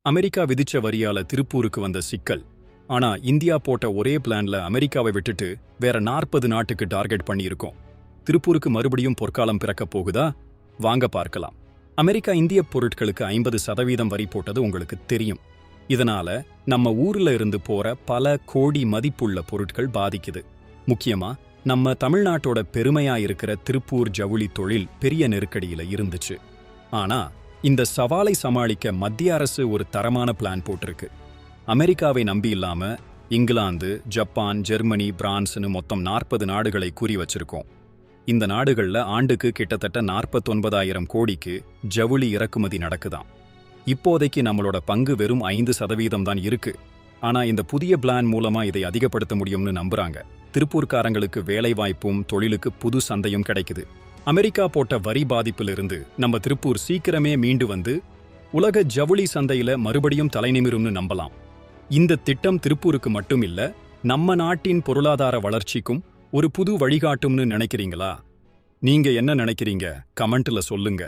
America விதிச்ச வரியால திருப்பூருக்கு வந்த சிக்கல். ஆனா இந்தியா போட்ட ஒரே பிளான்ல அமெரிக்காவை விட்டுட்டு வேற 40 நாட்டுக்கு டார்கெட் பண்ணியிருக்கோம். திருப்பூருக்கு மறுபடியும் பொற்காலம் பிறக்கப் போகுதா? வாங்க பார்க்கலாம். அமெரிக்கா இந்திய பொருட்களுக்கு 50% வரி போட்டது உங்களுக்கு தெரியும். இதனால நம்ம ஊர்ல இருந்து போற பல கோடி மதிப்புள்ள பொருட்கள் பாதிக்குது. முக்கியமா நம்ம தமிழ்நாட்டோட பெருமையா இருக்கிற திருப்பூர் ஜவுளி தொழில் பெரிய நெருக்கடியில இருந்துச்சு. ஆனா இந்த சவாலை சமாளிக்க மத்திய அரசு ஒரு தரமான பிளான் போட்டிருக்கு. அமெரிக்காவை நம்பி இல்லாம இங்கிலாந்து, ஜப்பான், ஜெர்மனி, பிரான்ஸ்னு மொத்தம் 40 நாடுகளை குறி வச்சிருக்கோம். இந்த நாடுகள்ல ஆண்டுக்கு கிட்டத்தட்ட 49,000 கோடிக்கு ஜவுளி இறக்குமதி நடக்குதாம். இப்போதைக்கு நம்மளோட பங்கு வெறும் 5% தான் இருக்கு. ஆனா இந்த புதிய பிளான் மூலமா இதை அதிகப்படுத்த முடியும்னு நம்புறாங்க. திருப்பூர்காரங்களுக்கு வேலைவாய்ப்பும் தொழிலுக்கு புது சந்தையும் கிடைக்குது. அமெரிக்கா போட்ட வரி பாதிப்பிலிருந்து நம்ம திருப்பூர் சீக்கிரமே மீண்டு வந்து உலக ஜவுளி சந்தையில மறுபடியும் தலைநிமிரும்னு நம்பலாம். இந்த திட்டம் திருப்பூருக்கு மட்டும் இல்ல, நம்ம நாட்டின் பொருளாதார வளர்ச்சிக்கும் ஒரு புது வழிகாட்டும்னு நினைக்கிறீங்களா? நீங்க என்ன நினைக்கிறீங்க? கமெண்ட்ல சொல்லுங்க.